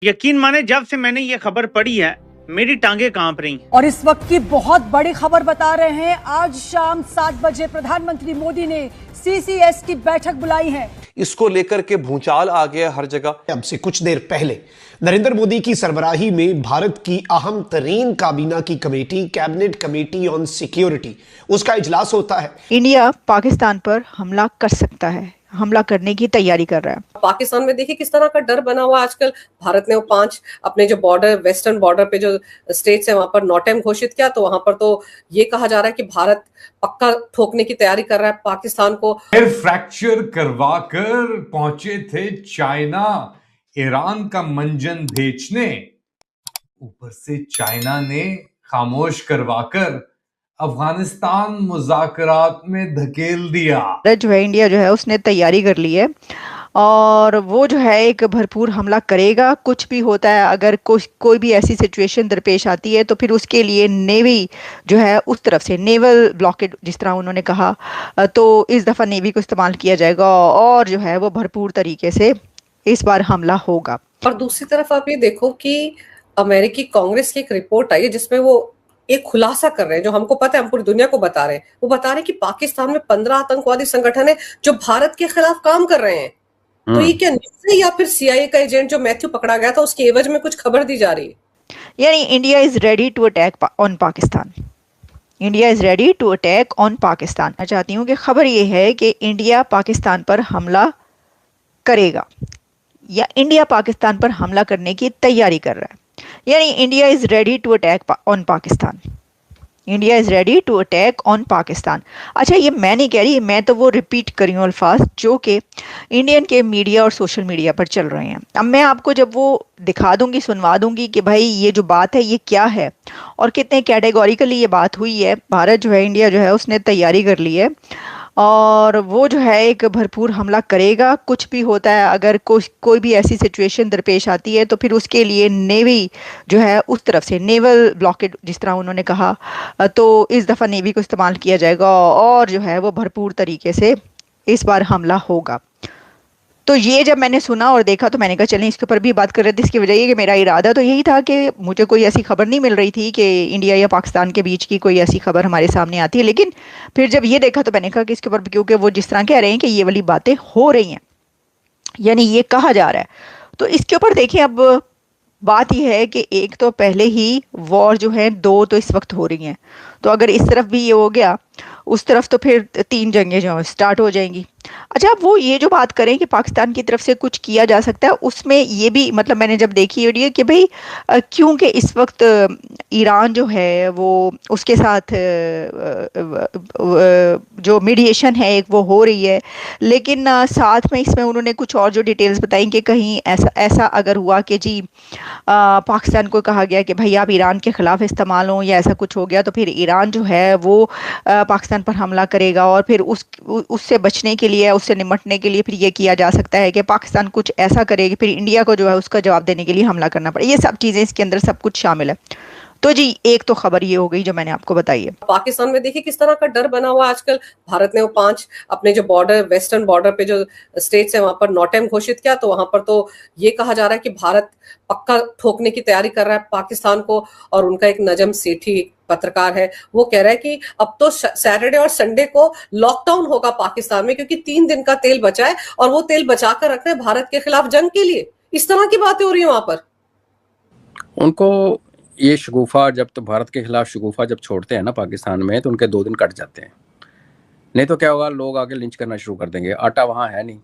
यकीन माने जब से मैंने ये खबर पढ़ी है मेरी टांगे कांप रही। और इस वक्त की बहुत बड़ी खबर बता रहे हैं। आज शाम 7 बजे प्रधानमंत्री मोदी ने सीसीएस की बैठक बुलाई है। इसको लेकर के भूचाल आ गया हर जगह। अब से कुछ देर पहले नरेंद्र मोदी की सरबराही में भारत की अहम तरीन काबीना की committee, cabinet committee on security, उसका इजलास होता है। इंडिया पाकिस्तान पर हमला कर सकता है, हमला करने की तैयारी कर रहा है। पाकिस्तान में देखिए किस तरह का डर बना हुआ आजकल। भारत ने वो 5 अपने जो बॉर्डर, वेस्टर्न बॉर्डर पे जो स्टेट्स है वहां पर नॉटेम घोषित किया, तो वहां पर तो ये कहा जा रहा है कि भारत पक्का ठोकने की तैयारी कर रहा है पाकिस्तान को। फिर फ्रैक्चर करवा कर पहुंचे थे चाइना ईरान का मंजन बेचने। ऊपर से चाइना ने खामोश करवाकर अफगानिस्तान मुज़ाकरात में धकेल दिया। जो है इंडिया जो है उसने तैयारी कर ली है और वो जो है एक भरपूर हमला करेगा। कुछ भी होता है, अगर कोई भी ऐसी सिचुएशन दरपेश आती है तो फिर उसके लिए नेवी जो है उस तरफ से नेवल ब्लॉकेड, जिस तरह उन्होंने कहा, तो इस दफ़ा नेवी को इस्तेमाल किया जाएगा और जो है वो भरपूर तरीके से इस बार हमला होगा। और दूसरी तरफ आप ये देखो कि अमेरिकी कांग्रेस की एक रिपोर्ट आई है जिसमें वो एक खुलासा कर रहे हैं, जो हमको पता है, हम पूरी दुनिया को बता रहे हैं। वो बता रहे हैं कि पाकिस्तान में 15 आतंकवादी संगठन है जो भारत के खिलाफ काम कर रहे हैं। तो ये क्या न्यूज़ है या फिर सीआईए का एजेंट जो मैथ्यू पकड़ा गया था उसके एवज में कुछ खबर दी जा रही है? यानी India is ready to attack on Pakistan. India is ready to attack on Pakistan. मैं चाहती हूँ कि खबर ये है कि इंडिया पाकिस्तान पर हमला करेगा या इंडिया पाकिस्तान पर हमला करने की तैयारी कर रहा है। यानी India is ready to attack on Pakistan. India is ready to attack on Pakistan. अच्छा, ये मैं नहीं कह रही, मैं तो वो रिपीट कर रही हूँ अल्फाज जो कि इंडियन के मीडिया और सोशल मीडिया पर चल रहे हैं। अब मैं आपको जब वो दिखा दूंगी, सुनवा दूंगी कि भाई ये जो बात है ये क्या है और कितने कैटेगोरिकली ये बात हुई है। भारत जो है, इंडिया जो है उसने तैयारी कर ली है और वो जो है एक भरपूर हमला करेगा। कुछ भी होता है, अगर कोई भी ऐसी सिचुएशन दरपेश आती है तो फिर उसके लिए नेवी जो है उस तरफ से नेवल ब्लॉकेड, जिस तरह उन्होंने कहा, तो इस दफ़ा नेवी को इस्तेमाल किया जाएगा और जो है वो भरपूर तरीके से इस बार हमला होगा। तो ये जब मैंने सुना और देखा तो मैंने कहा चलें इसके ऊपर भी बात कर रहे थे। इसकी वजह ये कि मेरा इरादा तो यही था कि मुझे कोई ऐसी खबर नहीं मिल रही थी कि इंडिया या पाकिस्तान के बीच की कोई ऐसी खबर हमारे सामने आती है, लेकिन फिर जब ये देखा तो मैंने कहा कि इसके ऊपर, क्योंकि वो जिस तरह कह रहे हैं कि ये वाली बातें हो रही हैं, यानी ये कहा जा रहा है, तो इसके ऊपर देखें। अब बात यह है कि एक तो पहले ही वॉर जो है 2 तो इस वक्त हो रही हैं, तो अगर इस तरफ भी ये हो गया उस तरफ तो फिर 3 जंगें जो स्टार्ट हो जाएंगी। अच्छा, अब वो ये जो बात करें कि पाकिस्तान की तरफ से कुछ किया जा सकता है, उसमें ये भी मतलब मैंने जब देखी वीडियो कि भाई क्योंकि इस वक्त ईरान जो है वो उसके साथ जो मीडिएशन है एक वो हो रही है, लेकिन साथ में इसमें उन्होंने कुछ और जो डिटेल्स बताई कि कहीं ऐसा अगर हुआ कि जी पाकिस्तान को कहा गया कि भाई आप ईरान के ख़िलाफ़ इस्तेमाल हो या ऐसा कुछ हो गया तो फिर ईरान जो है वो पाकिस्तान पर हमला करेगा और फिर उससे बचने के लिए, उससे निपटने के लिए फिर ये किया जा सकता है कि पाकिस्तान कुछ ऐसा करेगी, फिर इंडिया को जो है उसका जवाब देने के लिए हमला करना पड़े। ये सब चीज़ें इसके अंदर सब कुछ शामिल है। तो जी एक तो खबर ये हो गई जो मैंने आपको बताई है। पाकिस्तान में देखिए किस तरह का डर बना हुआ आजकल। भारत ने वो 5 अपने जो बॉर्डर, वेस्टर्न बॉर्डर पे जो स्टेट्स है वहां पर नॉटेम घोषित किया, तो वहां पर तो ये कहा जा रहा है कि भारत पक्का ठोकने की तैयारी कर रहा है पाकिस्तान को। और उनका एक नजम सेठी पत्रकार है, वो कह रहा है कि अब तो सैटरडे और संडे को लॉकडाउन होगा पाकिस्तान में, क्योंकि 3 दिन का तेल बचा है और वो तेल बचा कर रखना है भारत के खिलाफ जंग के लिए। इस तरह की बातें हो रही है वहां पर। उनको ये शगुफा, जब तो भारत के खिलाफ शगुफा जब छोड़ते हैं ना पाकिस्तान में, तो उनके 2 दिन कट जाते हैं। नहीं तो क्या होगा, लोग आगे लिंच करना शुरू कर देंगे। आटा वहाँ है नहीं।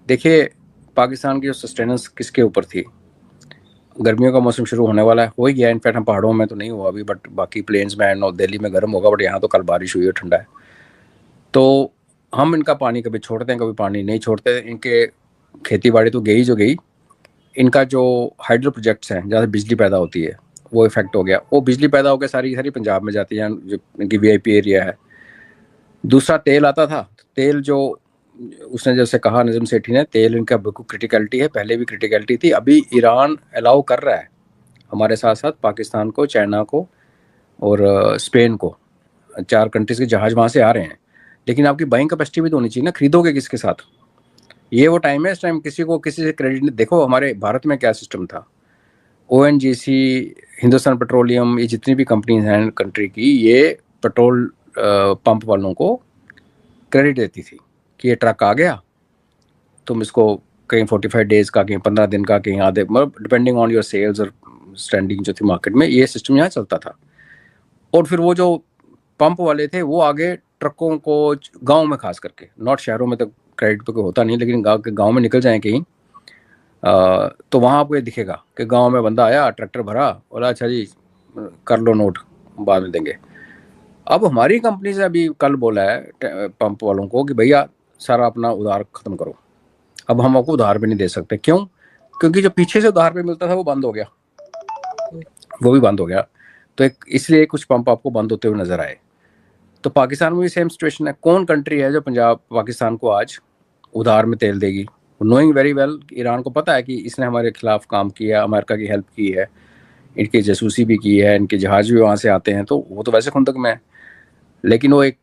देखिए पाकिस्तान की जो सस्टेनेंस किसके ऊपर थी। गर्मियों का मौसम शुरू होने वाला है, हो ही गया। इनफैक्ट हम पहाड़ों में तो नहीं हुआ अभी, बट बाकी प्लेन्स में एंड दिल्ली में गर्म होगा, बट यहाँ तो कल बारिश हुई है, ठंडा है। तो हम इनका पानी कभी छोड़ते हैं, कभी पानी नहीं छोड़ते। इनके खेती बाड़ी तो गई जो गई, इनका जो हाइड्रो प्रोजेक्ट्स हैं जहाँ से बिजली पैदा होती है वो इफेक्ट हो गया। वो बिजली पैदा होकर सारी पंजाब में जाती है, जो इनकी वीआईपी एरिया है। दूसरा तेल आता था, तेल जो उसने जैसे कहा नजम सेठी ने, तेल इनका बिल्कुल क्रिटिकलिटी है, पहले भी क्रिटिकलिटी थी। अभी ईरान अलाउ कर रहा है हमारे साथ साथ पाकिस्तान को, चाइना को और स्पेन को, 4 कंट्रीज़ के जहाज़ वहाँ से आ रहे हैं। लेकिन आपकी बाइंग कैपेसिटी भी तो होनी चाहिए ना, खरीदोगे किसके साथ। ये वो टाइम है, इस टाइम किसी को किसी से क्रेडिट नहीं। देखो हमारे भारत में क्या सिस्टम था, ONGC, हिंदुस्तान पेट्रोलियम, ये जितनी भी कंपनीज हैं कंट्री की, ये पेट्रोल पंप वालों को क्रेडिट देती थी कि ये ट्रक आ गया, तुम इसको कहीं 45 डेज का, कहीं 15 दिन का, कहीं आधे, मतलब डिपेंडिंग ऑन योर सेल्स और स्टैंडिंग जो थी मार्केट में, ये सिस्टम यहाँ चलता था। और फिर वो जो पंप वाले थे वो आगे ट्रकों को गांव में खास करके, नॉट शहरों में तो क्रेडिट पे कोई होता नहीं, लेकिन गांव में निकल जाए कहीं तो वहाँ आपको ये दिखेगा कि गांव में बंदा आया, ट्रैक्टर भरा और अच्छा जी कर लो नोट, बाद में देंगे। अब हमारी कंपनी से अभी कल बोला है पंप वालों को कि भैया सारा अपना उधार ख़त्म करो, अब हम आपको उधार भी नहीं दे सकते। क्यों? क्योंकि जो पीछे से उधार पे मिलता था वो बंद हो गया, वो भी बंद हो गया। तो इसलिए कुछ पंप आपको बंद होते हुए नजर आए। तो पाकिस्तान में भी सेम सिचुएशन है। कौन कंट्री है जो पाकिस्तान को आज उधार में तेल देगी? नोइंग वेरी वेल, ईरान को पता है कि इसने हमारे खिलाफ काम किया, अमेरिका की हेल्प की है, इनकी जासूसी भी की है, इनके जहाज भी वहाँ से आते हैं, तो वो तो वैसे खुंदक में है। लेकिन वो एक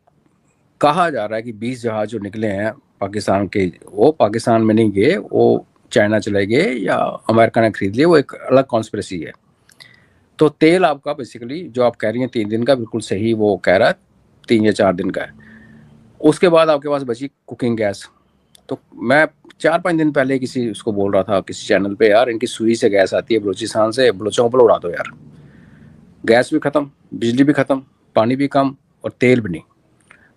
कहा जा रहा है कि 20 जहाज जो निकले हैं पाकिस्तान के, वो पाकिस्तान में नहीं गए, वो चाइना चले गए या अमेरिका ने खरीद लिए, वो एक अलग कॉन्स्पिरेसी है। तो तेल आपका बेसिकली जो आप कह रही हैं 3 दिन का, बिल्कुल सही वो कह रहा है, 3 या 4 दिन का है। उसके बाद आपके पास बची कुकिंग गैस। तो मैं 4-5 दिन पहले किसी उसको बोल रहा था किसी चैनल पे, यार इनकी सुई से गैस आती है बलूचिस्तान से, बलोचों पर उड़ा दो यार, गैस भी ख़त्म, बिजली भी ख़त्म, पानी भी कम और तेल भी नहीं।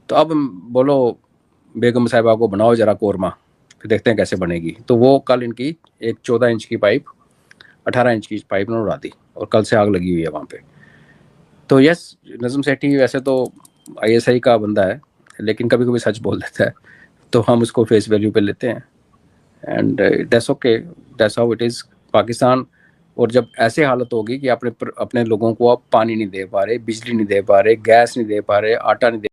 तो अब बोलो बेगम साहिबा को बनाओ ज़रा कोरमा, फिर देखते हैं कैसे बनेगी। तो वो कल इनकी एक 14 इंच की पाइप, 18 इंच की पाइप ने उड़ा दी और कल से आग लगी हुई है वहाँ पे। तो यस, नज़म सेठी वैसे तो ISI का बंदा है, लेकिन कभी कभी सच बोल देता है, तो हम उसको फेस वैल्यू पे लेते हैं। And that's okay, that's how it is Pakistan. और जब ऐसे हालत होगी कि अपने लोगों को आप पानी नहीं दे पा रहे, बिजली नहीं दे पा रहे, गैस नहीं दे पा रहे, आटा नहीं दे